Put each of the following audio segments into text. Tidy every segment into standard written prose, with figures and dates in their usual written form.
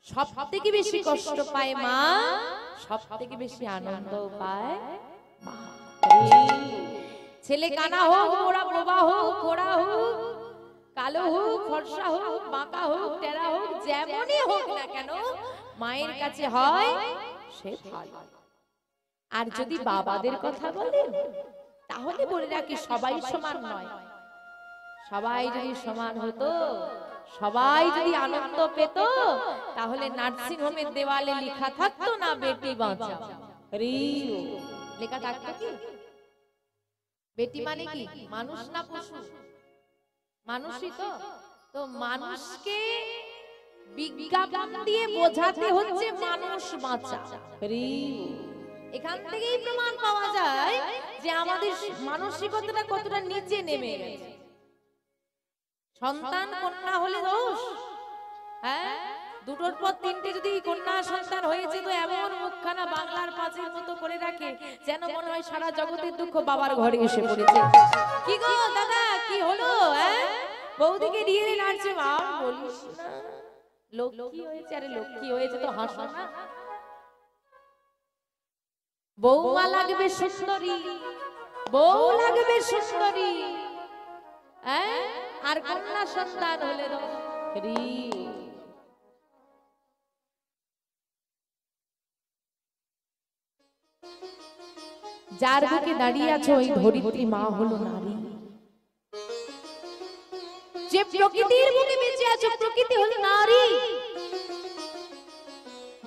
সবথেকে বেশি কষ্ট পায় মা, সবথেকে বেশি আনন্দ পায় মা। ছেলে কানা হোক, ওরা বোবা হোক, খোড়া হোক, কালো হোক, ফর্সা হোক, বাঁকা হোক, টেরা হোক, যেমনই হোক না কেন মায়ের কাছে হয় সে ভালো। আর যদি বাবাদের কথা বলেন তাহলে বলে রাখি সবাই সমান নয়। সবাই যদি সমান হতো, সবাই যদি আনন্দ পেত, তাহলে নার্সিং হোমের দেওয়ালে লেখা থাকতো না বেটি বাঁচাও। লেখা থাকতো কি? বেটি মানে কি? মানুষ না পশু? মানুষই তো। তো মানুষকে বিজ্ঞাপন দিয়ে বোঝাতে হচ্ছে মানুষ বাঁচা। এখান থেকেই প্রমাণ পাওয়া যায় যে আমাদের মানসিকতাটা কতটা নিচে নেমে গেছে। সন্তান কন্যা হলে দোষ, হ্যাঁ, দুটোর পর তিনটে যদি কন্যা সন্তান হয়েছে তো এমন মুখখানা বাংলার পাঁচের মতো করে রাখে যেন মনে হয় সারা জগতের দুঃখ বাবার ঘরে এসে পড়েছে। কি গো দাদা, কি হলো? বৌদিকে নিয়ে নাচছে, মা বলিস না, লক্ষ্মী হয়েছে। আরে লক্ষ্মী হয়েছে তো হাসো না। বৌমা লাগবে সুন্দরী, বউ লাগবে সুন্দরী, আর কন্যা সন্তান হলে যার বুকে দাঁড়িয়ে আছো ওই ধরিত্রী মা হলো নারী। যে প্রকৃতির বুকে বেঁচে আছো প্রকৃতি হলো নারী।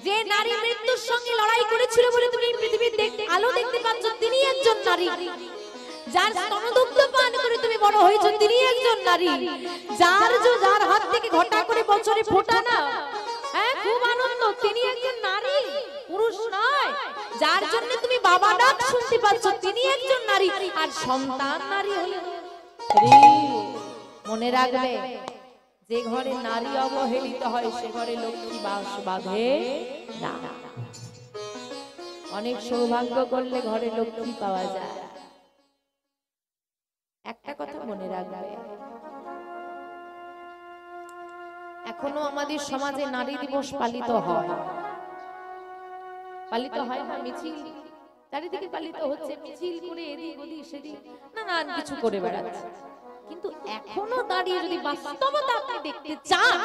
যে নারী মৃত্যুর সঙ্গে লড়াই করেছিল বলে তুমি পৃথিবীর আলো দেখতে পাচ্ছ, তিনি একজন নারী। যার স্তনদুগ্ধ পান করে তুমি বড় হয়েছো, তিনি একজন নারী। যার হাত থেকে ঘটা করে বছরে ফোটা না, খুব আনন্দ, তিনি একজন নারী, পুরুষ নয়। যার জন্য তুমি বাবা ডাক শুনতে পাচ্ছ, তিনি একজন নারী। আর সন্তান নারী হলে মনে রাখবে, যে ঘরে নারী অবহেলিত হয় সে ঘরে লক্ষ্মী বাস বাঁধে না। অনেক সৌভাগ্য করলে ঘরে লক্ষ্মী পাওয়া যায়। একটা কথা মনে রাখবে, এখনো আমাদের সমাজে নারী দিবস পালিত হয়। পালিত হয় না, মিছিল চারিদিকে পালিত হচ্ছে, মিছিল করে এদিক ওদিক সেদিক নানান কিছু করে বেড়াচ্ছে। কিন্তু এখনো দাঁড়িয়ে যদি বাস্তবতা আপনি দেখতে চান,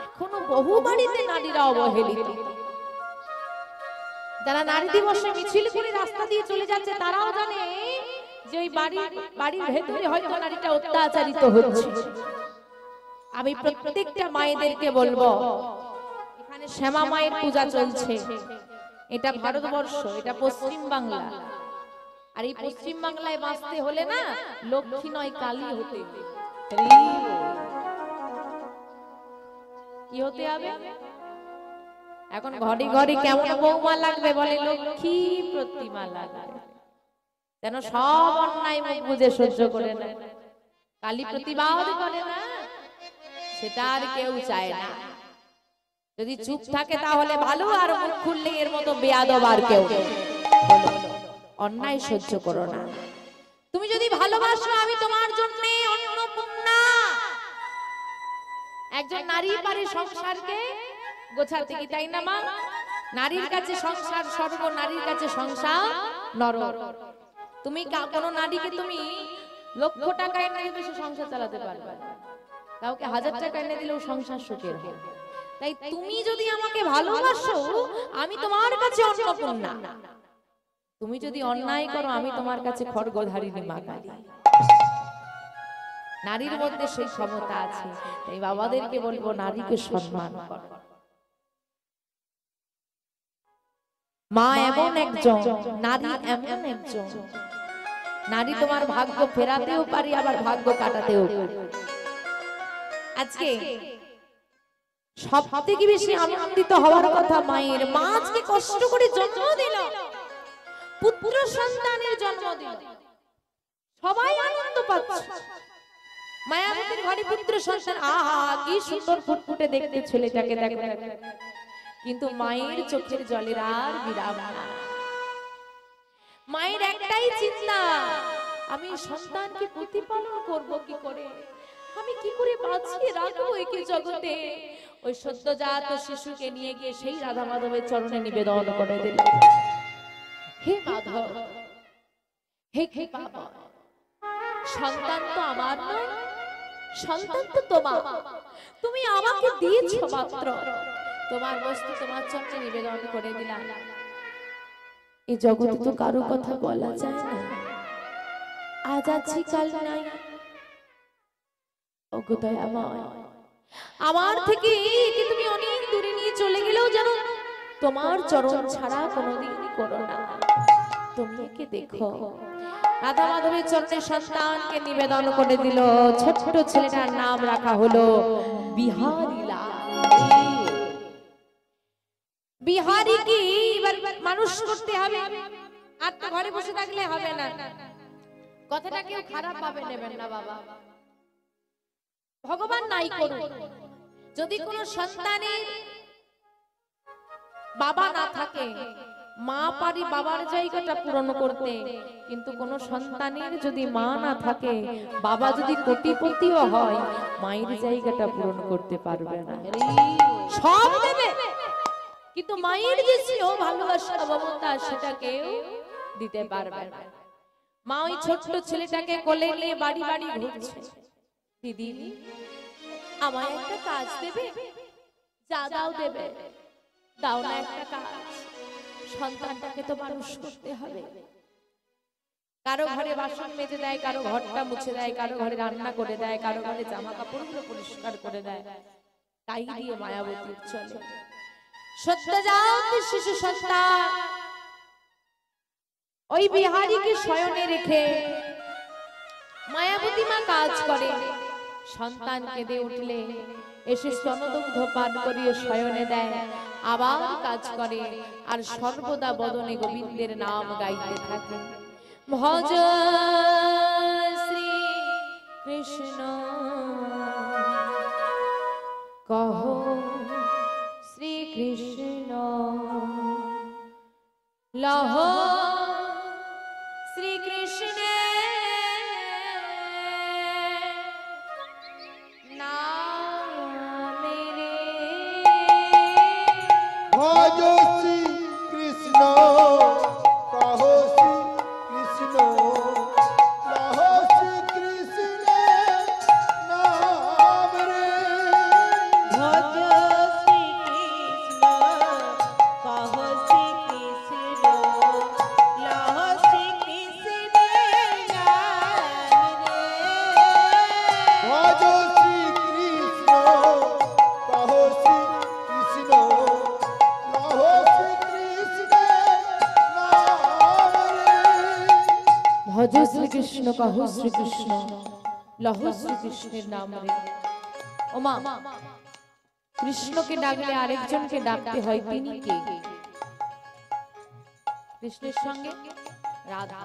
এখনো বহু বাড়িতে নারীরা অবহেলিত। যারা নারী দিবসে মিছিল করে রাস্তা দিয়ে চলে যাচ্ছে তারাও জানে যে ওই বাড়ির ভেতরে হয়তো নারীটা অত্যাচারিত হচ্ছে। আমি প্রত্যেকটা মায়েদেরকে বলবো, এখানে শ্যামা মায়ের পূজা চলছে, এটা ভারতবর্ষ, এটা পশ্চিম বাংলা। আর এই পশ্চিম বাংলায় বাঁচতে হলে না লক্ষ্মী নয় কালী হতে। কি হতে হবে? এখন ঘরে ঘরে কেমন বৌমা লাগবে বলে? লক্ষ্মী প্রতিমা লাগবে, যেন সব অন্যায় মুখ বুঝে সহ্য করে না, কালী প্রতিবাদ করে না, সেটা আর কেউ চায় না। যদি চুপ থাকে তাহলে ভালো, আর মুখ খুললে এর মতো বেয়াদব আর কেউ। অন্যায় সহ্য করো না। তুমি যদি ভালোবাসো, আমি তোমার জন্য অন্নপূর্ণা। একজন নারী পারে সংসারকে গোছাতে, কি তাই না মা? নারীর কাছে সংসার স্বর্গ, নারীর কাছে সংসার নরক। তুমি কোনো নারীকে তুমি লক্ষ টাকা এনে দিলে সে সংসার চালাতে পারবে, কাউকে 1000 টাকা এনে দিলেও সংসার সুখের হয়। তাই তুমি যদি আমাকে ভালোবাসো, আমি তোমার কাছে অন্নপূর্ণা। তুমি যদি অন্যায় করো, আমি তোমার কাছে খড়গধারিণী মা কালী। নারীর মধ্যে সেই ক্ষমতা আছে। তাই বাবাদেরকে বলবো, নারীকে সম্মান করো। মা এমন একজন, নারী এমন একজন, নারী তোমার ভাগ্য ফেরাতেও পারি, আবার ভাগ্য কাটাতেও পারি। আজকে সবথেকে বেশি আনন্দিত হওয়ার কথা মায়ের। মা আজকে কষ্ট করে জন্ম দিল, পুত্র সন্তানের জন্ম দিল, সবাই আনন্দ পাচ্ছে। মায়াবতীর ঘরে পুত্র সন্তান, আহা কি সুন্দর ফুটফুটে দেখতে ছেলেটাকে, দেখো। কিন্তু মায়ের চোখের জলের আর বিরাম না। মায়ের একটাই চিন্তা, আমি সন্তানকে প্রতিপালন করব কি করে, আমি কি করে বাঁচিয়ে রাখবো একে জগতে। ওই সদ্যজাত শিশুকে নিয়ে গিয়ে সেই রাধা মাধবের চরণে নিবেদন করে দিল। হে মাধব, হে কৃপাময়, সন্তান তো আমার নয়, সন্তান তো তোমার। তুমি আমাকে দিয়েছো মাত্র, তোমার বস্তু তোমার চরণে নিবেদন করে দিলাম। এই জগতে তো কারো কথা বলা যায় না, আজ আছি কাল নাই। ওগো দয়াময়, আমার থেকে একে তুমি অনেক দূরে নিয়ে চলে গেলেও যেন তোমার চরণ ছাড়া কোনোদিন করো না। তুমি একে দেখো। রাধা মাধবের চরণে সন্তানকে নিবেদন করে দিল। ছোট্ট ছেলেটার নাম রাখা হলো বিহারী লাল। বিহারী কি এবার মানুষ করতে হবে, আর তো ঘরে বসে থাকলে হবে না। কথাটা কেউ খারাপ ভাবে নেবেন না বাবা, ভগবান নাই করুন। যদি কোনো সন্তানের বাবা না থাকে, মা পারি বাবার জায়গাটা পূরণ করতে, কিন্তু কোন সন্তানের যদি মা না থাকে, বাবা যদি কোটিপতিও হয়, মায়ের জায়গাটা পূরণ করতে পারবে না। সব দেবে কিন্তু মায়ের যে স্নেহ ভালোবাসা মমতা সেটা কেউ দিতে পারবে না। মা ওই ছোট্ট ছেলেটাকে কোলে নিয়ে বাড়ি বাড়ি ঘুরছে। দিদি আমায় একটা কাজ দেবে? যা দাও দেবে, দাও না একটা কাজ, সন্তানটাকে তো মানুষ করতে হবে। কারো ঘরে বাসন মেজে দেয়, কারো ঘরটা মুছে দেয়, কারো ঘরে রান্না করে দেয়, কারো ঘরে জামা কাপড়গুলো পরিষ্কার করে দেয়, তাই দিয়ে মায়াবতীর চলে। সদ্যজাত শিশু সন্তান ওই বিহারীকে শয়নে রেখে মায়াবতী মা কাজ করে। সন্তান কেঁদে উঠলে এসে স্তনদগ্ধ পান করিয়ে শয়নে দেয়, আবার কাজ করে, আর সর্বদা বদনে গোবিন্দের নাম গাইতে থাকে। ভজ শ্রী কৃষ্ণ কহ শ্রী কৃষ্ণ লহ শ্রী কৃষ্ণ ভজ শ্রী কৃষ্ণ কহ শ্রী কৃষ্ণ লহ শ্রী কৃষ্ণ নাম রে। ভজ শ্রী কৃষ্ণ কহ শ্রী কৃষ্ণ লহ শ্রী কৃষ্ণ নাম রে। ভজ শ্রী কৃষ্ণ কহ শ্রী কৃষ্ণ লহ শ্রী কৃষ্ণ নাম রে। ভজ শ্রীকৃষ্ণ কহ শ্রীকৃষ্ণ লহ শ্রীকৃষ্ণের নাম রে। ওমা, কৃষ্ণকে ডাকলে আরেকজনকে ডাকতে হয়, তিনি কে? কৃষ্ণের সঙ্গে রাধা,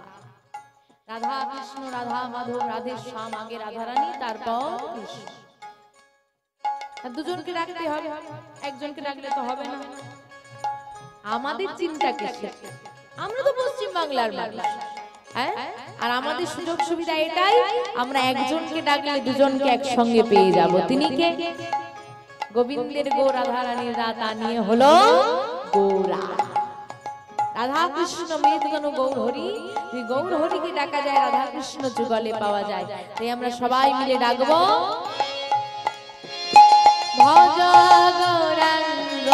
রাধা কৃষ্ণ, রাধা মাধব, রাধে শ্যাম, আগে রাধারানী, তারপর কৃষ্ণ। আর দুজনকে ডাকতে হবে, একজনকে ডাকলে তো হবে না। আমাদের চিন্তা কিসের? আমরা তো পশ্চিম বাংলার মানুষ, হ্যাঁ? আর আমাদের সুযোগ সুবিধা এটাই, আমরা একজনকে ডাকলে দুজনকে একসঙ্গে পেয়ে যাব। তিনি কে? গোবিন্দের গো রাধা রানীর রাতা নিয়ে হলো গৌরা। রাধা কৃষ্ণ মেদগণ গৌর হরি, গৌর হরিকে ডাকা যায়, রাধা কৃষ্ণ যুগলে পাওয়া যায়। তাই আমরা সবাই মিলে ডাকবো, ভজ গৌরাঙ্গ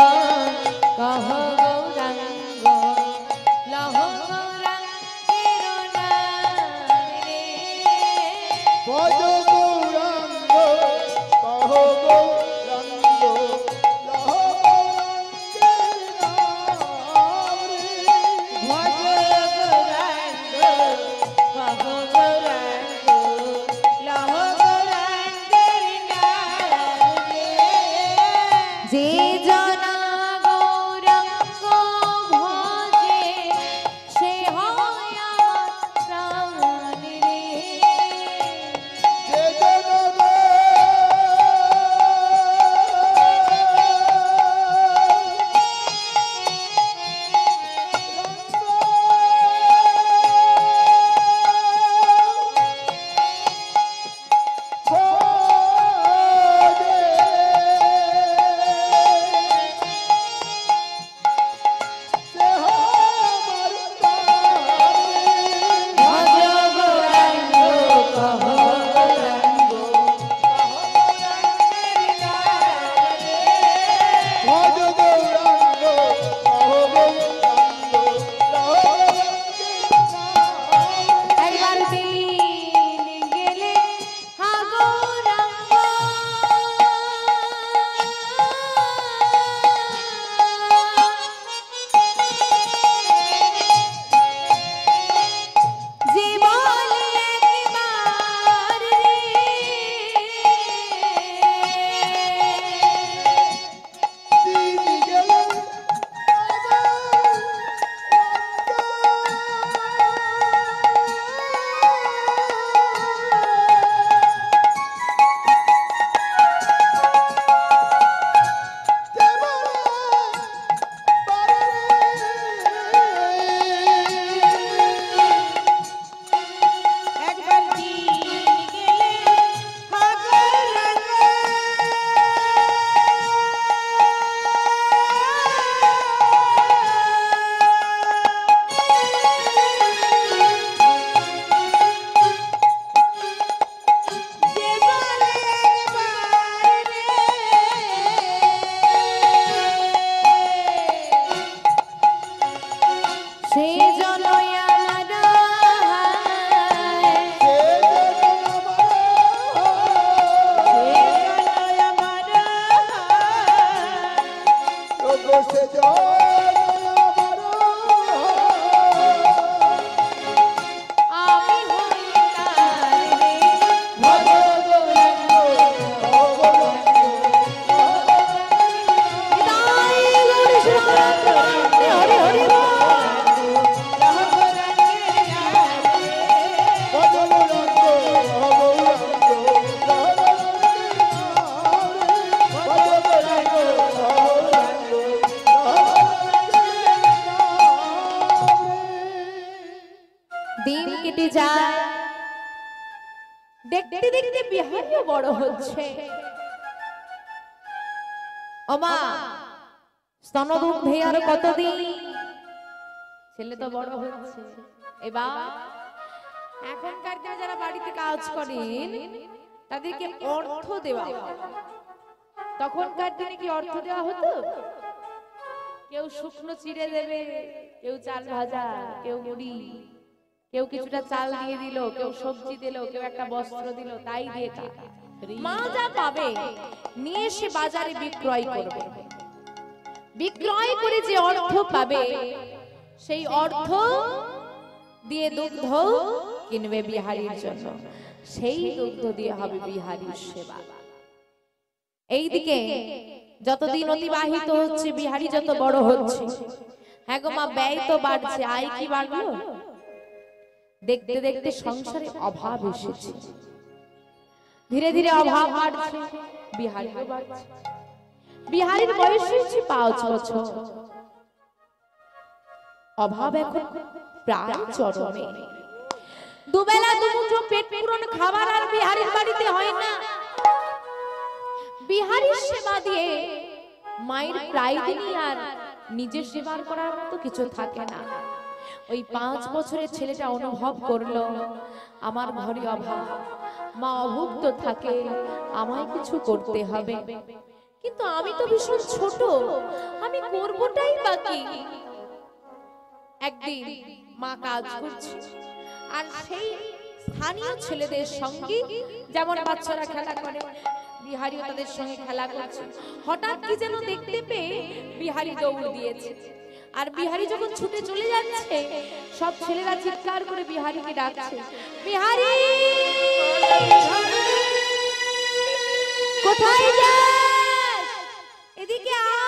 কহ গৌরাঙ্গ লহ গৌরাঙ্গের নাম রে। ভজ গৌরাঙ্গ কহ গৌরাঙ্গ লহ গৌরাঙ্গের নাম রে। ভজ গৌরাঙ্গ কহ গৌরাঙ্গ লহ গৌরাঙ্গের নাম রে। যে যা সে জন আমি হই তার রে ভজ গৌরাঙ্গ নিতাই গৌর শিবানন্দ হরি হরি বল। ভজ গৌরাঙ্গ দিন কেটে যায়, দেখতে দেখতে বিহারীও বড় হচ্ছে। ওমা স্তনদুগ্ধে আর কতদিন, ছেলে তো বড় হচ্ছে। এবার এখনকার দিনে যারা বাড়িতে কাজ করেন তাদেরকে অর্থ দেওয়া হয়। তখনকার দিনে কি অর্থ দেওয়া হতো? কেউ শুকনো চিড়ে দেবে, কেউ চাল ভাজা, কেউ মুড়ি, কেউ কিছুটা চাল দিয়ে দিল, কেউ সবজি দিল, কেউ একটা বস্ত্র দিল, তাই দিয়ে টাকা। মা যা পাবে নিয়ে এসে বাজারে বিক্রয় করবে। বিক্রয় করে যে অর্থ পাবে সেই অর্থ দিয়ে দুগ্ধ কিনবে বিহারীর জন্য, সেই দুগ্ধ দিয়ে হবে বিহারীর সেবা। এইদিকে যতদিন অতিবাহিত হচ্ছে, বিহারী যত বড় হচ্ছে, হ্যাঁ গো মা, ব্যয় তো বাড়ছে, আয় কি বাড়লো? দেখতে দেখতে সংসারে অভাব এসেছে, ধীরে ধীরে অভাব বাড়ছে, বিহারীও বাড়ছে। বিহারীর বয়স হয়েছে 5 বছর, অভাব এখন প্রায় চরমে। দুবেলা দুমুঠো পেট পূরণ খাবার আর বিহারীর বাড়িতে হয় না। বিহারীর সেবা দিয়ে মায়ের প্রায় দিনই আর নিজের সেবা করার মতো কিছু থাকে না। ওই 5 বছরের ছেলেটা অনুভব করলো আমার ঘরে অভাব, মা অভুক্ত থাকে, আমায় কিছু করতে হবে। কিন্তু আমি তো ভীষণ ছোট, আমি করবোটাই বাকি। একদিন মা কাজ করছে আর সেই স্থানীয় ছেলেদের সঙ্গে যেমন বাচ্চারা খেলা করে, বিহারীও তাদের সঙ্গে খেলা করছে। হঠাৎ কি যেন দেখতে পেয়ে বিহারী দৌড় দিয়েছে। আর বিহারী যখন ছুটে চলে যাচ্ছে, সব ছেলেরা চিৎকার করে বিহারীকে ডাকছে, বিহারী কোথায় যাস, এদিকে আয়।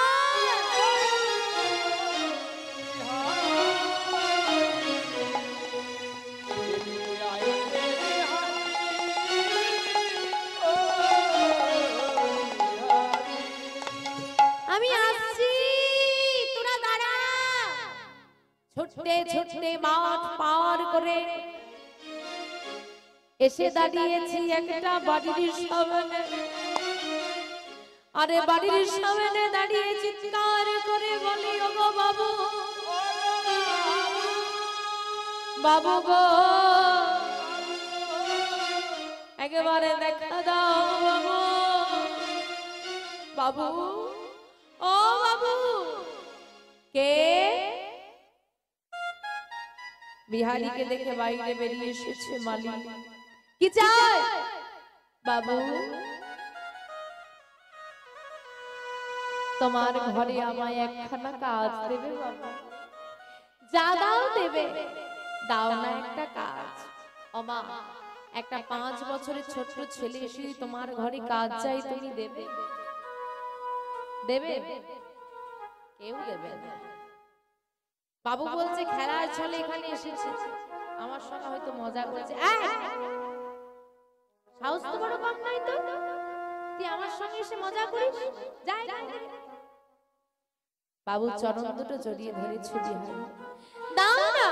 আমি আসছি, তোরা দাঁড়া। ছুটতে ছুটতে মাঠ পার করে এসে দাঁড়িয়েছি একটা বাড়ির সামনে। আরে বাড়ির সামনে দাঁড়িয়ে চিৎকার করে বলি, ওগো বাবু, বাবু গো, একেবারে দেখা দাও বাবু, বাবু, ও বাবু। কে? বিহারীকে দেখে বাইরে বেরিয়ে এসেছে মালিক। কি চাই? বাবু, তোমার ঘরে আমায় একখানা কাজ দেবে বাবা? যা দাও দেবে, দাও না একটা কাজ। ওমা, একটা 5 বছরের ছোট ছেলে এসে তোমার ঘরে কাজ চাই, তুমি দেবে? দেবে? কেউ দেবে না। বাবু বলছে খেলার ছলে এখানে এসেছে, আমার সঙ্গে হয়তো মজা করছে। সাহস তো বড় কম নাই তো, তুই আমার সঙ্গে এসে মজা করিস? যাই। বাবু চরণ দুটো জড়িয়ে ধরেছে বিহারী, দাও না,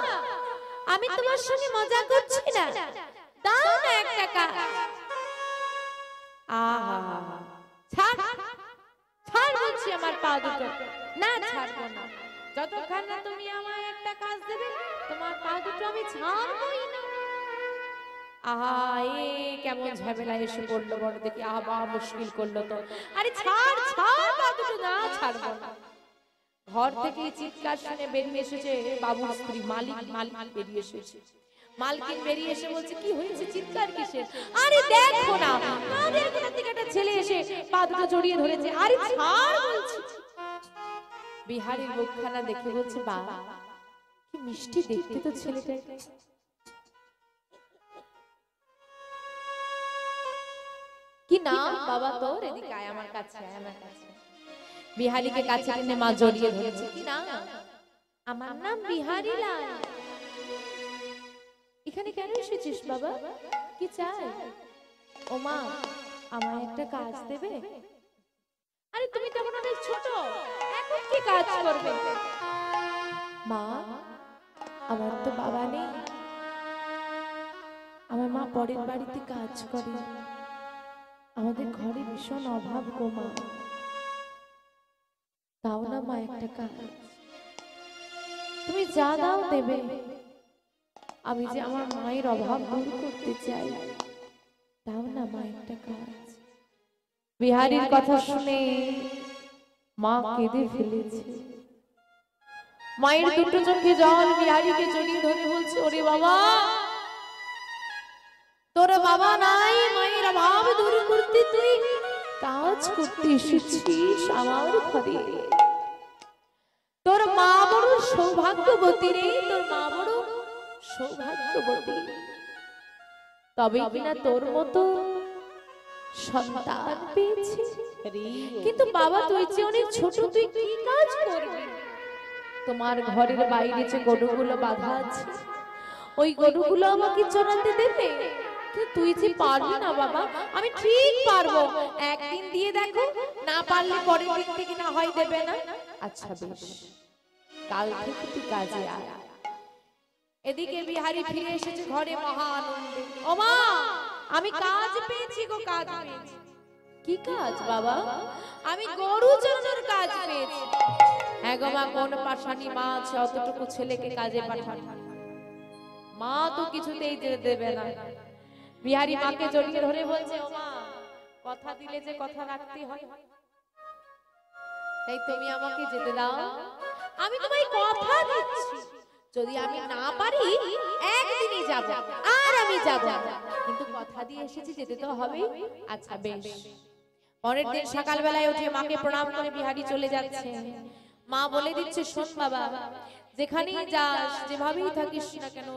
আমি তোমার সঙ্গে মজা করছি না, দাও না একটা কাজ। আহা, ছাড় ছাড় বলছি আমার পা দুটো। না, ছাড়বো না, যতক্ষণ না তুমি আমায় একটা কাজ দেবে তোমার পা দুটো আমি ছাড়বই না। আহা, এ কেমন ঝামেলা এসে পড়লো বড় দেখি, আহা মুশকিল করলো তো। আরে ছাড় ছাড় পা দুটো, না ছাড়বো না। ঘর থেকে চিৎকার শুনে বেরিয়ে এসেছে বাবুর স্ত্রী মালিক। মালিক বেরিয়ে এসেছে, মালকিন বেরিয়ে এসে বলছে, কি হয়েছে, চিৎকার কিসের? আরে দেখো না, আমাদের কোথা থেকে একটা ছেলে এসে পা দুটো জড়িয়ে ধরেছে। আরে ছাড় বলছি। বিহারীর মুখখানা দেখে বলছে, বা কি মিষ্টি দেখতে তো ছেলেটা। কি নাম বাবা তোর? এদিকে আয় আমার কাছে, আয় আমার কাছে। বিহারীকে কাছে টেনে মা জড়িয়ে ধরেছে। কি নাম? আমার নাম বিহারী লাল। এখানে কেন এসেছিস বাবা? কি চাই? ও মা, আমায় একটা কাজ দেবে? আরে তুমি তো এখন অনেক ছোট, এখন কি কাজ করবে? মা, আমার তো বাবা নেই, আমার মা পরের বাড়িতে কাজ করে, আমাদের ঘরে ভীষণ অভাব গো মা, দাও না মা একটা কাজ, তুমি যা দাও দেবে, আমি যে আমার মায়ের অভাব দূর করতে চাই, দাও না মা একটা কাজ। বিহারীর কথা শুনে মা কেঁদে ফেলেছে। মায়ের দুটো চোখে জল, বিহারীকে জড়িয়ে ধরে বলছে, ওরে বাবা, তোর বাবা নাই, মায়ের অভাব দূর করতে তুই কাজ করতে এসেছিস আমার ঘরে। তোর মা বড় সৌভাগ্যবতী রে, তোর মা বড় সৌভাগ্যবতী। তবে কিনা তোর মতো সন্তান পেয়েছি। কিন্তু বাবা তুই যে অনেক ছোট, তুই কি কাজ করবি? তোমার ঘরের বাইরে যে গরুগুলো বাঁধা আছে, ওই গরুগুলো আমাকে চড়াতে দেবে? তুই যে পারবি না বাবা। আমি ঠিক পারবো, একদিন দিয়ে দেখো, না পারলে পরের দিন থেকে না হয় দেবে না। আচ্ছা বেশ, কাল থেকে তুই কাজে আয়। এদিকে বিহারী ফিরে এসেছে ঘরে মহা আনন্দে। ও মা, আমি কাজ পেয়েছি গো, কাজ পেয়েছি। কি কাজ বাবা? আমি গরু চড়ানোর কাজ পেয়েছি। হ্যাঁ গো মা, কোন পাশানি মা আছে অতটুকু ছেলেকে কাজে পাঠান? মা তো কিছুতেই যেতে দেবে না। বিহারী মাকে জড়িয়ে ধরে বলছে, ও মা, কথা দিলে যে কথা রাখতে হয়, তাই তুমি আমাকে যেতে দাও। আমি তোমায় কথা দিচ্ছি, যদি আমি না পারি একদিনই যাব, আর আমি যাব, কিন্তু কথা দিয়ে এসেছি, যেতে তো হবে। আচ্ছা বেশ। পরের দিন সকালবেলায় উঠে মাকে প্রণাম করে বিহারী চলে যাচ্ছে। মা বলে দিচ্ছে, শোন বাবা, যেখানেই যাস, যেভাবেই থাকিস না কেন,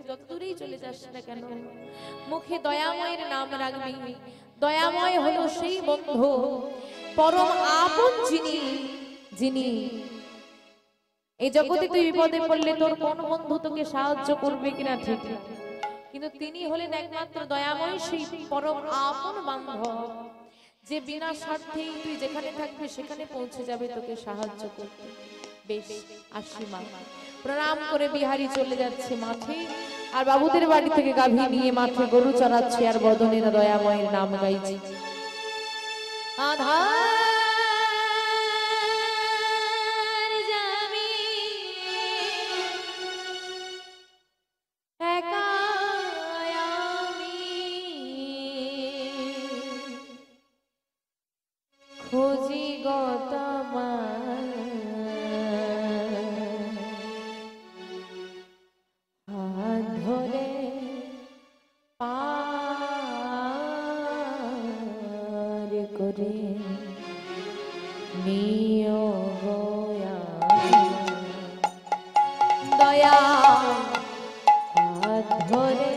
যত দূরেই চলে যাস না কেন, মুখে দয়াময়ের নাম রাখবি। দয়াময় হলো সেই বন্ধু, পরম আপন যিনি, যিনি এই জগতে তুই বিপদে পড়লে তোর কোন বন্ধু তোকে সাহায্য করবে কিনা ঠিক, কিন্তু তিনি হলেন একমাত্র দয়াময়, সেই পরম আপন বান্ধব, যে বিনা স্বার্থেই তুই যেখানে থাকবি সেখানে পৌঁছে যাবে তোকে সাহায্য করতে। বেশ, আসি মা। প্রণাম করে বিহারী চলে যাচ্ছে মাঠে, আর বাবুদের বাড়ি থেকে গাভী নিয়ে মাঠে গরু চড়াচ্ছে, আর বদনের দয়াময়ের নাম গাইছে। আধার যাবি একা আমি, খুঁজি গো তোমার হাত ধরে, পার করে নিও গো দয়া, হাত ধরে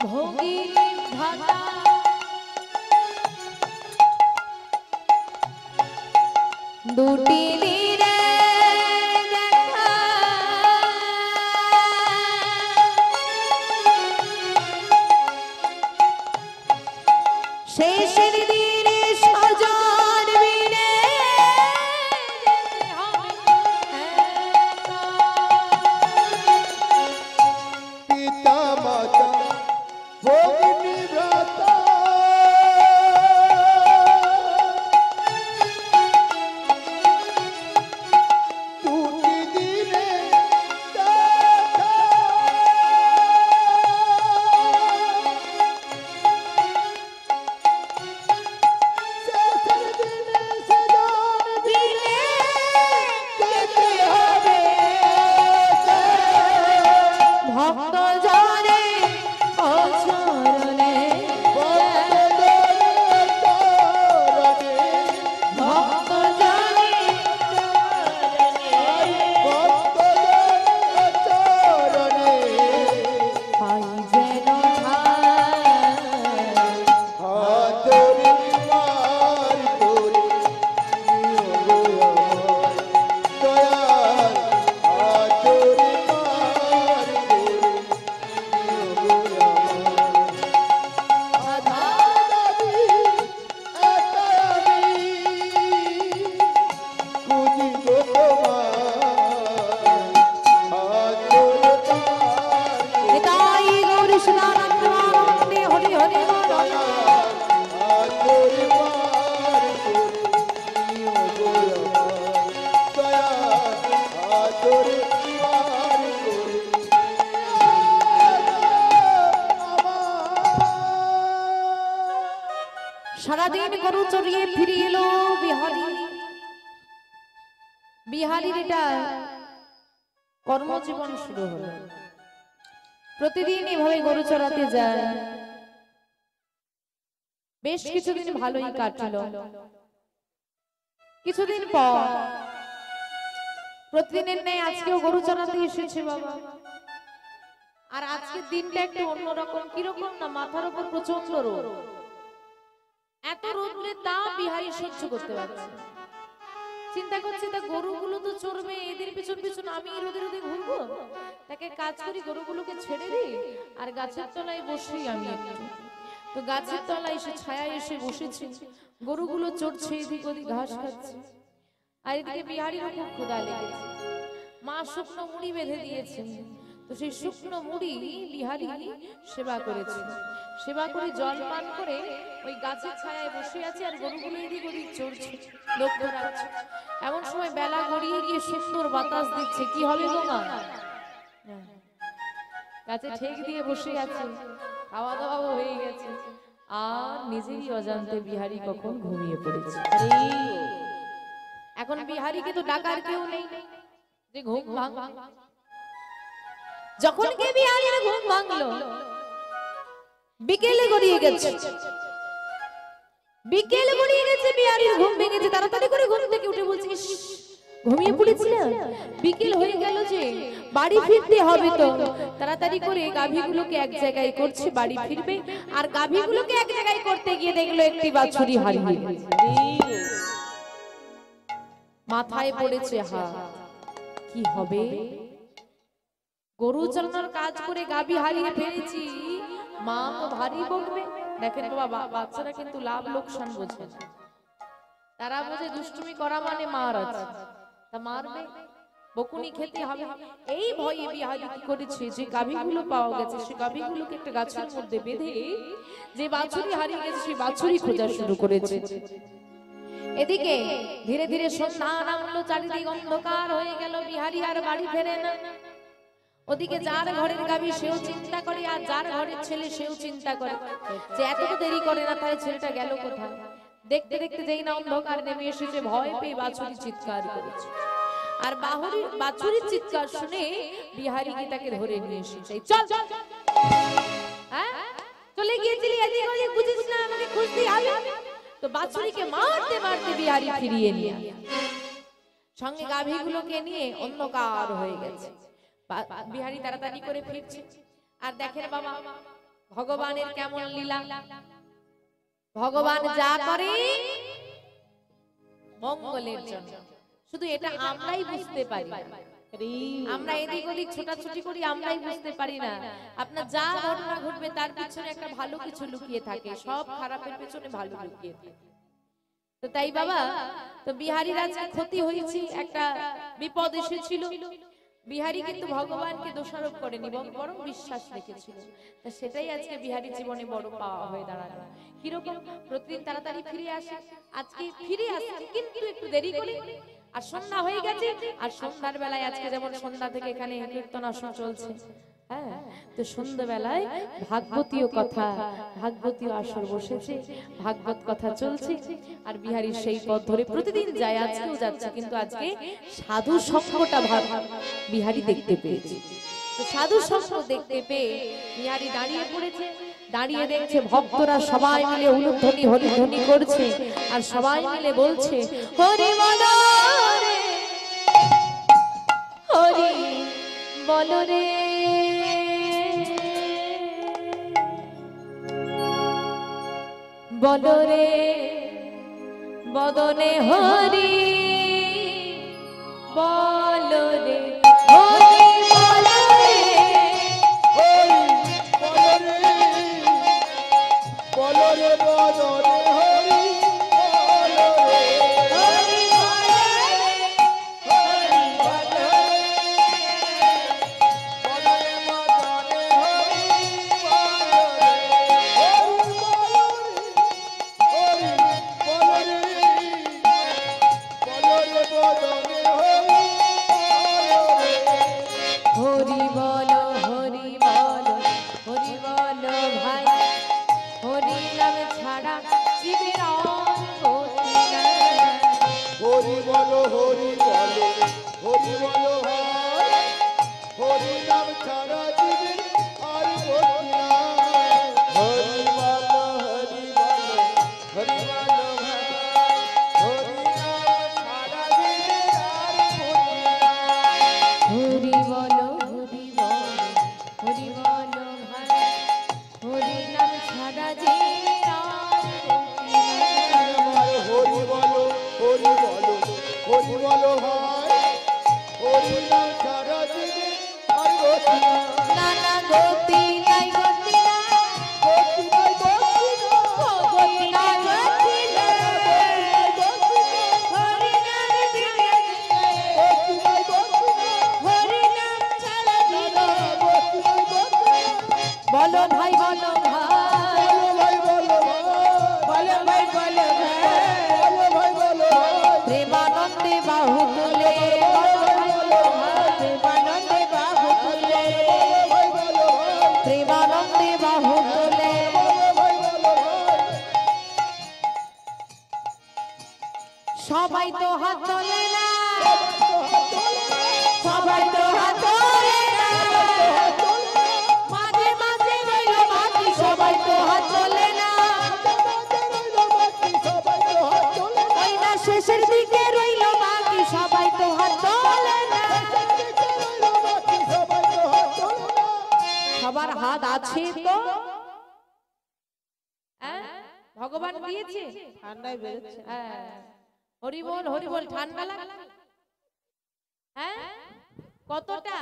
ভগিনী ভাতা দুটি নীরে দেখা শেষের দিনে সজন বিনে পিতা মাতা ভগিনী ভ্রাতা দুটি দিনে দেখা শেষের দিনে সজন বিনে যেতে হবে ভক্ত জনে অচরণে ভক্ত জনে পাই যেন ঠাই নিতাই গৌর সদানন্দে হরি হরি বল সারাদিন গরু চড়িয়ে ফিরে এলো বিহারি বিহারির এটা কর্মজীবন শুরু হলো প্রতিদিন এভাবে গরু চড়াতে যায় বেশ কিছুদিন ভালোই কাটলো কিছুদিন পর প্রতিদিনের ন্যায় আজকেও গরু চড়াতে এসেছে বাবা আর আজকের দিনটা একটু অন্যরকম কিরকম না মাথার উপর প্রচন্ড রোদ এত রোদ্রে তা বিহারি সহ্য করতে পারছে চিন্তা করছে তা গরুগুলো তো চড়বে এদের পিছন পিছন আমি রোদে রোদে ঘুরবো তাকে কাজ করি গরুগুলোকে ছেড়ে দিই আর গাছের তলায় বসি আমি একটু তো গাছের তলায় এসে ছায়া এসে বসেছি গরুগুলো চড়ছে এদিক ওদিক ঘাস খাচ্ছে আর এদিকে বিহারিরও খুব ক্ষুধা লেগেছে মা শুকনো মুড়ি বেঁধে দিয়েছে তো সেই শুকনো মুড়ি বিহারি সেবা করেছে সেবা করে জল পান করে ওই গাছের ছায়ায় বসে আছে আর গরুগুলো এদিক ওদিক চড়ছে লক্ষ্য রাখছে এমন সময় বেলা গড়িয়ে গিয়ে সুন্দর বাতাস দিচ্ছে কি হবে গো মা গাছে ঠেক দিয়ে বসে আছে খাওয়া দাওয়াও হয়ে গেছে আর নিজেরই অজান্তে বিহারি কখন ঘুমিয়ে পড়েছে এখন বিহারিকে তো ডাকার কেউ নেই যে ঘুম ভাঙ যখন কে বিহারির ঘুম ভাঙলো বিকেলে গড়িয়ে গেছে বিকেল গড়িয়ে গেছে বিহারির ঘুম ভেঙেছে তাড়াতাড়ি করে ঘুম থেকে উঠে বলছে ইস ঘুমিয়ে পড়েছিল বিকেল হয়ে গেল যে বাড়ি ফিরতে হবে তো তাড়াতাড়ি করে গাভীগুলোকে এক জায়গায় করছে বাড়ি ফিরবে আর গাভীগুলোকে এক জায়গায় করতে গিয়ে দেখলো একটি বাছুরি হারিয়ে গেছে মাথায় পড়েছে হাত কি হবে গরু চালানোর কাজ করে গাভী হারিয়ে ফেলেছি মা তো ভারী বকবে দেখেন বাবা বাচ্চারা কিন্তু লাভ লোকসান বোঝে না তারা বোঝে দুষ্টুমি করা মানে মার আছে তা মারবে বকুনি খেতে হবে এই ভয়ে বিহারি কি করেছে যে গাভীগুলো পাওয়া গেছে সেই গাভীগুলোকে একটা গাছের মধ্যে বেঁধে যে বাছুরি হারিয়ে গেছে সেই বাছুরি খোঁজা শুরু করেছে এদিকে ধীরে ধীরে সন্ধ্যা নামলো চারিদিক অন্ধকার হয়ে গেল বিহারি আর বাড়ি ফেরে না ওদিকে যার ঘরের গাভী সেও চিন্তা করে আর যার ঘরের ছেলে সেও চিন্তা করে যে এত তো দেরি করে না তাই ছেলেটা গেল কোথায় দেখতে দেখতে যেই না অন্ধকার নেমে এসেছে ভয় পেয়ে বাছুরি চিৎকার করেছে আর বাছুরির চিৎকার শুনে বিহারি কি তাকে ধরে নিয়ে এসেছে চল হ্যাঁ চলে গিয়েছিলি এদিকে ওদিকে বুঝিস না আমাকে খুঁজতে হবে তো বাছুরিকে মারতে মারতে বিহারি ফিরিয়ে নিয়ে সঙ্গে গাভীগুলোকে নিয়ে অন্ধকার হয়ে গেছে বিহারি তাড়াতাড়ি করে ফিরছে আর দেখেন বাবা ভগবানের কেমন লীলা, ভগবান যা করে মঙ্গলের জন্য। শুধু এটা আমরাই বুঝতে পারি না, আমরা এদিক ওদিক ছোটাছুটি করি, আমরাই বুঝতে পারি না। আপনার যা ঘটনা ঘটবে তার পিছনে একটা ভালো কিছু লুকিয়ে থাকে, সব খারাপের পেছনে ভালো লুকিয়ে থাকে। তো তাই বাবা, তো বিহারীর আজকে ক্ষতি হয়েছে, একটা বিপদ এসেছিল। বিহারী কিন্তু ভগবানকে দোষারোপ করেনি, বরং বিশ্বাস রেখেছিল। তা সেটাই আজকে বিহারীর জীবনে বড় পাওয়া হয়ে দাঁড়ালো। কিরকম প্রতিদিন তাড়াতাড়ি ফিরে আসে, আজকে ফিরে আসছে কিন্তু একটু দেরি করে। আর সন্ধ্যা হয়ে গেছে, আর সন্ধ্যার বেলায় আজকে যেমন সন্ধ্যা থেকে এখানে কীর্তন আসন চলছে, হ্যাঁ, তো সন্ধ্যাবেলায় ভাগবতীয় কথা, ভাগবতীয় আসর বসেছে, ভাগবত কথা চলছে। আর বিহারীর সেই পথ ধরে প্রতিদিন যায়, আজকেও যাচ্ছে, কিন্তু আজকে সাধু সঙ্গটা বিহারী দেখতে পেয়েছে। তো সাধু সঙ্গ দেখতে পেয়ে বিহারী দাঁড়িয়ে পড়েছে, দাঁড়িয়ে দেখছে ভক্তরা সবাই মিলে উলুধ্বনি হরিধ্বনি করছে, আর সবাই মিলে বলছে হরি বল রে, হরি বল রে, বল রে বদনে হরি বল রে, হরি বল রে, বলো রে বলো রে হরি বলো রে, হরি বল রে, হরি বল রে, বলো রে বলো রে হরি বলো রে, হরি বলো রে, বলো রে বলো রে হরি বলো রে, হরি বল, হরি বল, হরি বল ভাই, হরি নাম ছাড়া জীবের আর গতি নাই। হরি বলো হরি বলো হরি বলো ভাই, হরি নাম ছাড়া জীবের আর গতি নাই। হরি বলো হরি বলো হরি বলো ভাই, হরি নাম ছাড়া জীবের আর গতি নাই। হরি বল, হরি বল, হরি বল ভাই, হরি নাম ছাড়া জীবের আর গতি নাই। আমার হরি বলো হরি বলো হরি বলো ভাই, হরি নাম ছাড়া জীবের আর গতি নাই। নানা গতি নাই, গতি নাই, গতি নাই গতি নাই, গতি নাই, হরি নাম দিলে হরি নাম ছাড়া দিলে। বলো ভাই, বলো ভাই, বলো ভাই, বলো ভাই, প্রেমানন্দে বাহু তুলে, বলো ভাই, প্রেমানন্দে বাহু তুলে, প্রেমানন্দে বাহু তুলে। সবাই তো হাত তোলে না, সবাই তো হাত তোলে না, মাঝে মাঝে রইল বাকি, সবাই তো হাত তোলে না, ওই না শেষের দিকে রইল বাকি, সবাই তো হাত তোলে না। সবার হাত আছে তো, হ্যাঁ, ভগবান দিয়েছে, ঠান্ডায় বেরোচ্ছে। হ্যাঁ, হরি বল, হরি বল, ঠান্ডা লাগে, হ্যাঁ, কতটা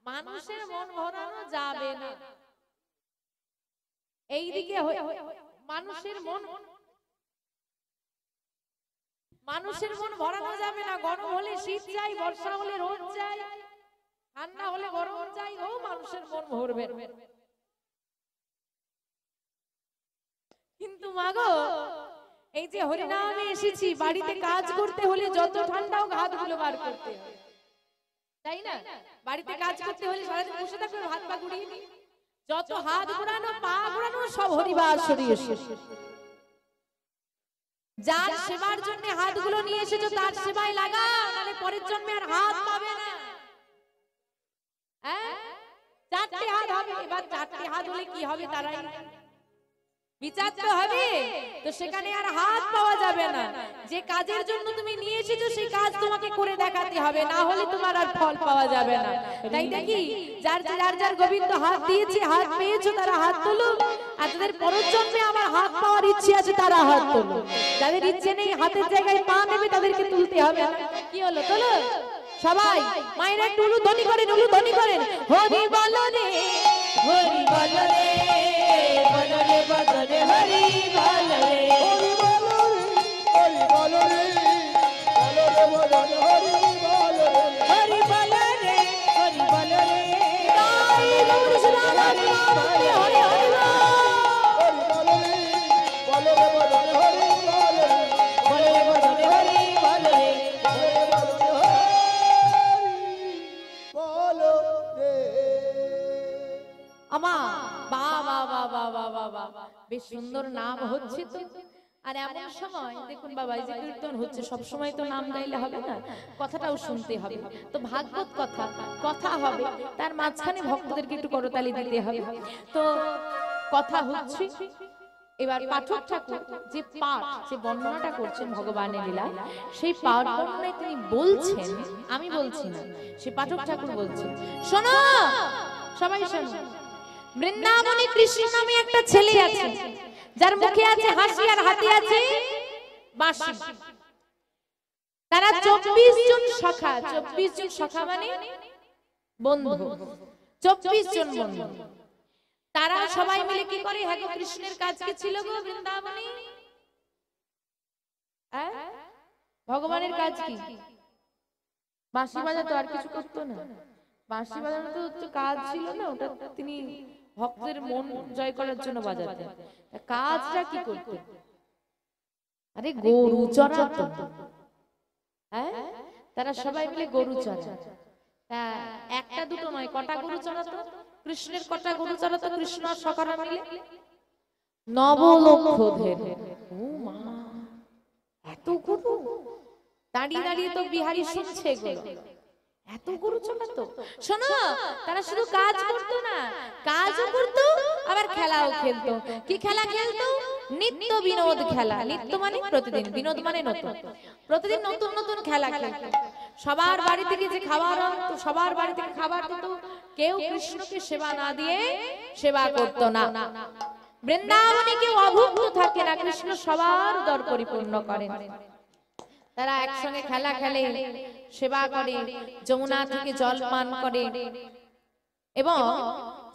মানুষের মন ভরানো যাবে না। এইদিকে মানুষের মন ভরানো যাবে না। গরম হলে শীত চাই, বর্ষা হলে রোদ চাই, ঠান্ডা হলে গরম চাই, ও মানুষের মন ভরবে। কিন্তু মাগো, এই যে হরিনামে এসেছি, বাড়িতে কাজ করতে হলে যত ঠান্ডাও হাতগুলো বার করতে হয়, তাই না? বাড়িতে কাজ করতে হলে সারাদিন বসে থাকবে, হাত পা ঘুরিয়ে নি, যত হাত ঘোরানো পা ঘোরানো সব হরিবার শরীর। যার সেবার জন্য হাতগুলো নিয়ে এসেছো তার সেবায় লাগাও, নাহলে পরের জন্মে আর হাত পাবে না। হ্যাঁ, চারটে হাত হবে, এবার চারটে হাত হলে কি হবে তারাই। বিচার তো হবে, তো সেখানে আর হাত পাওয়া যাবে না। যে কাজের জন্য তুমি নিয়ে এসেছো সেই কাজ তোমাকে করে দেখাতে হবে, না হলে তোমার আর ফল পাওয়া যাবে না। তাই দেখি যার যার গোবিন্দ হাত দিয়েছে, হাত পেয়েছো তারা হাত তোলো, আর যাদের পরজন্মে আমার হাত পাওয়ার ইচ্ছে আছে তারা হাত তোলো। যাদের ইচ্ছে নেই হাতের জায়গায় পা নেবে তাদেরকে তুলতে হবে। কি হলো, তোলো সবাই। মায়ের একটু উলুধ্বনি করেন, উলুধ্বনি করেন। হরি বল রে, হরি বল রে, বল রে বল রে, হরি বল রে, হরি বলো রে, হরি বলো রে, বলো রে বলো রে, হরি বলো রে। হরি বল রে, হরি বল রে, তাই গৌর সুরাধন হরি হরি হরি বল। হরি বলো রে, বলো রে বলো রে, হরি বলো রে, বল রে বল রে, হরি বল রে, বলো রে। আমা বা বা বা বা বা বা বা, বেশ সুন্দর নাম হচ্ছে তো। আর এমন সময় দেখুন বাবা, এই যে কীর্তন হচ্ছে, সব সময় তো নাম গাইলে হবে না, কথাটাও শুনতে হবে। তো ভাগবত কথা, কথা হবে, তার মাঝখানে ভক্তদেরকে একটু করতালি দিতে হবে। তো কথা হচ্ছে, এবার পাঠক ঠাকুর যে পাঠ, যে বর্ণনাটা করছেন ভগবানের লীলা, সেই পাঠ বর্ণনায় তিনি বলছেন, আমি বলছি না, সে পাঠক ঠাকুর বলছেন। শোনো সবাই শোনো, বৃন্দাবনে কৃষ্ণ নামে একটা ছেলে আছে, যার মুখে আছে হাসি আর হাতে আছে বাঁশি। তারা 24 জন সখা, 24 জন সখা মানে বন্ধু, 24 জন বন্ধু। তারা সবাই মিলে কি করে? হ্যাঁ গো, কৃষ্ণের কাজ কি ছিল গো বৃন্দাবনে? ভগবানের কাজ কি? বাঁশি বাজাতো, আর কিছু করতো না। বাঁশি বাজানো তো কাজ ছিল না, ওটা তিনি ভক্তের মন জয় করার জন্য বাজাতেন। কাজটা কি করতেন? আরে গরু চড়াতো। তারা সবাই মিলে গরু চড়াতো। তা একটা দুটো নয়, কটা গরু চড়াতো? কৃষ্ণের কটা গরু চড়াতো কৃষ্ণ আর সখারা মিলে? 9 লক্ষ ধরে। ও মা, এত গরু! দাঁড়িয়ে দাঁড়িয়ে তো বিহারী শুনছে এগুলো, এত গরু চড়াতো। শোনো, তারা শুধু কাজ করতো না, কাজও করতো আবার খেলাও খেলতো। কি খেলা খেলতো? নিত্য বিনোদ খেলা। নিত্য মানে প্রতিদিন, বিনোদ মানে নতুন। প্রতিদিন নতুন নতুন খেলা খেলতো। সবার বাড়ি থেকে যে খাবার আনতো, সবার বাড়ি থেকে খাবার দিত, কেউ কৃষ্ণকে সেবা না দিয়ে সেবা করতো না। বৃন্দাবনে কেউ অভুক্ত থাকে না, কৃষ্ণ সবার উদর পরিপূর্ণ করেন। তারা একসঙ্গে খেলা খেলে, সেবা করে, যমুনা থেকে জল পান করে, এবং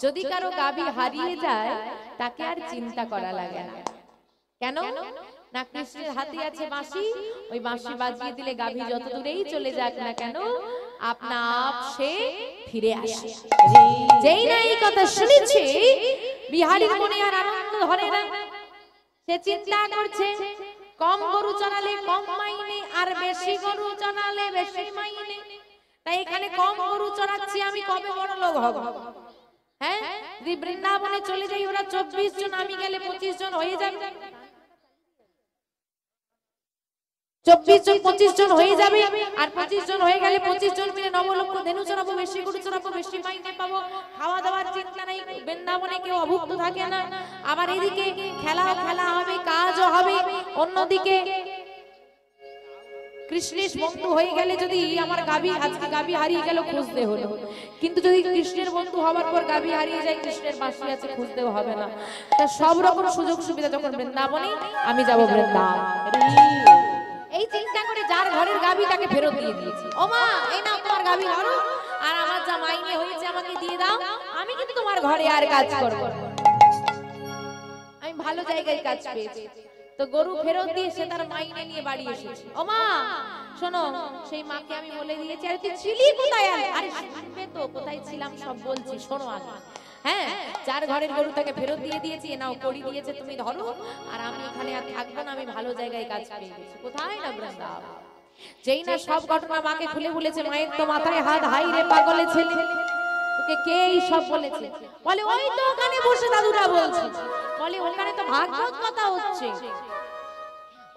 যদি কারো গাভী হারিয়ে যায় তাকে আর চিন্তা করা লাগে না। কেন না? কৃষ্ণের হাতে আছে বাঁশি, ওই বাঁশি বাজিয়ে দিলে গাভী যত দূরেই চলে যাক না কেন, আপনা আপ সে ফিরে আসে। যেই না এই কথা শুনেছে, বিহারীর মনে আর আনন্দ ধরে না। সে চিন্তা করছে, কম গরু চড়ালে কম মাইনে, আর বেশি গরু চড়ালে বেশি মাইনে। তাই এখানে কম গরু চড়াচ্ছি, আমি কবে বড় লোক হব? হ্যাঁ, যদি বৃন্দাবনে চলে যাই, ওরা 24 জন, আমি গেলে 25 জন হয়ে যাবে। 24 জন 25 জন হয়ে যাবে, আর 25 জন হয়ে গেলে 25 জন মিলে 9 লক্ষ ধেনু চড়াবো, বেশি গরু চড়াবো, বেশি মাইনে পাবো। খাওয়া দাওয়ার চিন্তা নাই, বৃন্দাবনে কেউ অভুক্ত থাকে না। আবার এদিকে খেলাও খেলা হবে, কাজও হবে। অন্যদিকে কৃষ্ণের বন্ধু হয়ে গেলে, যদি আমার গাভী, আজকে গাভী হারিয়ে গেল, খুঁজতে হলো। কিন্তু যদি কৃষ্ণের বন্ধু হওয়ার পর গাভী হারিয়ে যায়, কৃষ্ণের বাঁশি আছে, খুঁজতেও হবে না। তা সব রকম সুযোগ সুবিধা যখন বৃন্দাবনে, আমি যাব বৃন্দাবন। এই চিন্তা করে যার ঘরের গাভী তাকে ফেরত দিয়ে দিয়েছি। ও মা, এই নাও তোমার গাভী ধরো, আর আমার যা মাইনে হয়েছে আমাকে দিয়ে দাও, আমি কিন্তু তোমার ঘরে আর কাজ করব। আমি ভালো জায়গায় কাজ পেয়েছি। তো গরু ফেরত দিয়ে সে তার মাইনে নিয়ে বাড়ি এসেছে। ও মা শোনো, সেই মাকে আমি বলে দিয়েছি, আরে তুই ছিলি কোথায়? আরে শুনবে তো, কোথায় ছিলাম সব বলছি, শোনো আগে। হ্যাঁ, যার ঘরের গরু তাকে ফেরত দিয়ে দিয়েছি, নাও করি দিয়েছে, তুমি ধরো, আর আমি এখানে আর থাকবো না, আমি ভালো জায়গায় কাজ পেয়ে গেছি। কোথায় না বৃন্দাবন। যেই না সব ঘটনা মাকে খুলে বলেছে, মায়ের তো মাথায় হাত, হাই রে পাগলে ছেলে, তোকে কে এই সব বলেছে? বলে ওই তো ওখানে বসে দাদুরা বলছে। বলে ওখানে তো ভাগবত কথা হচ্ছে।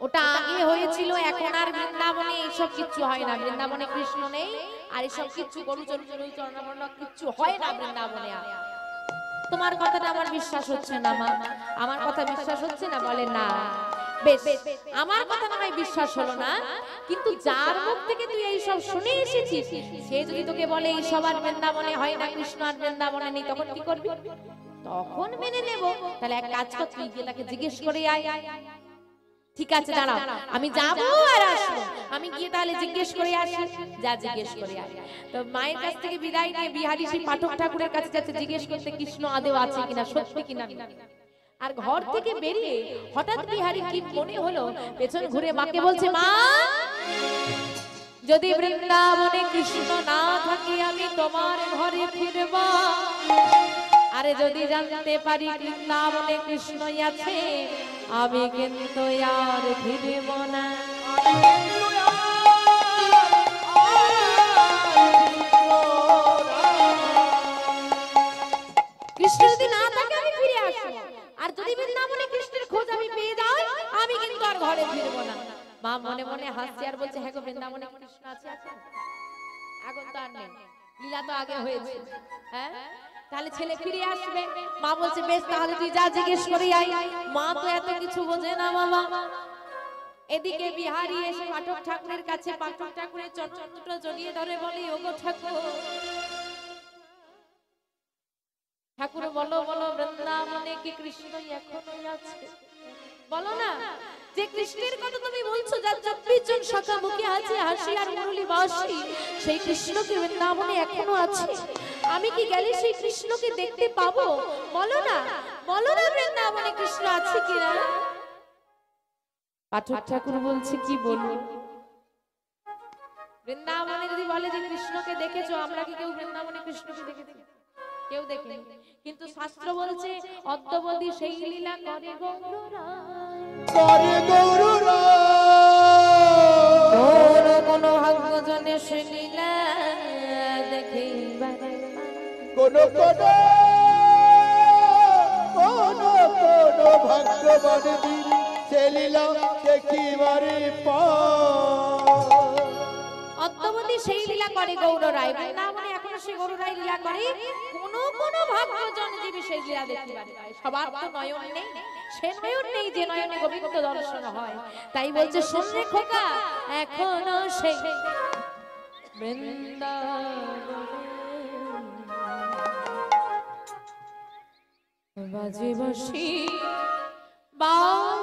ওটা আগে হয়েছিল, এখন আর বৃন্দাবনে এইসব কিচ্ছু হয় না। বৃন্দাবনে কৃষ্ণ নেই, আর এইসব কিচ্ছু গরু চরণ কিচ্ছু হয় না বৃন্দাবনে আর। তোমার কথাটা আমার বিশ্বাস হচ্ছে না মা, আমার কথা বিশ্বাস হচ্ছে না। বলে না, বেশ, আমার কথা না হয় বিশ্বাস হলো না, কিন্তু যার মুখ থেকে তুই এই সব শুনে এসেছিস সে যদি তোকে বলে এই সব আর বৃন্দাবনে হয় না, কৃষ্ণ আর বৃন্দাবনে নেই, তখন কি করবি? তখন মেনে নেব। তাহলে এক কাজ কর, তুই গিয়ে তাকে জিজ্ঞেস করে আয়। ঠিক আছে, দাঁড়াও, আমি যাবো আর আসবো, আমি গিয়ে তাহলে জিজ্ঞেস করে আসি। যা, জিজ্ঞেস করে আয়। তো মায়ের কাছ থেকে বিদায় নিয়ে বিহারী সেই পাঠক ঠাকুরের কাছে যাচ্ছে জিজ্ঞেস করতে কৃষ্ণ আদেও আছে কিনা, সত্যি কিনা। আর ঘর থেকে বেরিয়ে হঠাৎ বিহারী কি মনে হলো, পেছন ঘুরে মাকে বলছে, মা, যদি বৃন্দাবনে কৃষ্ণ না থাকে আমি তোমার ঘরে ফিরব, আরে যদি জানতে পারি বৃন্দাবনে কৃষ্ণই আছে আমি কিন্তু আর ফিরব না। কৃষ্ণ যদি না থাকে আমি ফিরে আসবো, আর যদি বৃন্দাবনে কৃষ্ণের খোঁজ আমি পেয়ে যাই আমি কিন্তু আর ঘরে ফিরবো না। মা মনে মনে হাসছে আর বলছে, হ্যাঁ গো, বৃন্দাবনে কৃষ্ণ আছে? এখন তো আর নেই, লীলা তো আগে হয়েছে। হ্যাঁ, তাহলে ছেলে ফিরে আসবে। মা বলছে, বেশ, তাহলে তুই যা, জিজ্ঞেস করে আই। মা তো এত কিছু বোঝে না বাবা। এদিকে বিহারী এসে পাঠক ঠাকুরের কাছে, পাঠক ঠাকুরের চরণ দুটো জড়িয়ে ধরে বলে, ওগো ঠাকুর, ঠাকুর বলো বলো, বৃন্দাবনে কি কৃষ্ণই এখনো আছে? বলো না, যে কৃষ্ণের কথা তুমি বলছো, যার 24 জন শাখা মুখে আছে হাসি আর মুরলি বাসি, সেই কৃষ্ণ কি বৃন্দাবনে এখনো আছে? আমি কি গেলে সেই কৃষ্ণকে দেখতে পাবো? বলো না, বলো না, বৃন্দাবনে কৃষ্ণ আছে কিনা? পাঠক ঠাকুর বলছে, কি বলবো, বৃন্দাবনে যদি বলে যে কৃষ্ণকে দেখেছো, আমরা কি কেউ বৃন্দাবনে কৃষ্ণকে দেখেছি? কেউ দেখেনি। কিন্তু শাস্ত্র বলছে, অদ্যবধি সেই লীলা করে গৌররায়, কোন ভাগ্যজনে সে লীলা দেখে, কোন কোন ভাগ্যবান সে লীলা দেখিবারে পায়। অদ্যবধি সেই লীলা করে গৌররায়, বৃন্দাবনে এখনো সে গৌররায় লীলা করে। কোন কোন ভাগ্যজন জীবে সেই লীলা দেখতে পারে। সবার তো নয়ন নেই, সে নয়ন নেই যে নয়নে গোবিন্দ দর্শন হয়। তাই বলছে, শোন রে খোকা, এখনো সেই বৃন্দাবনে বাজে বাঁশি বাজে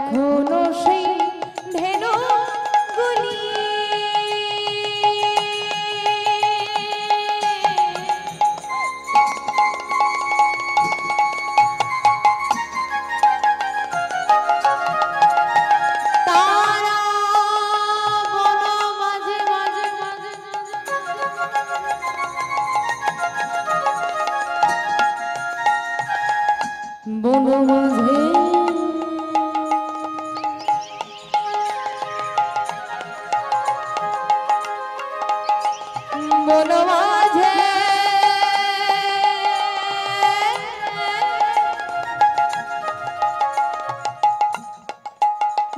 এখনো সেই ধেনু গুলি তারা বন মাঝে মাঝে মাঝে বন মাঝে বন মাঝে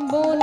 বন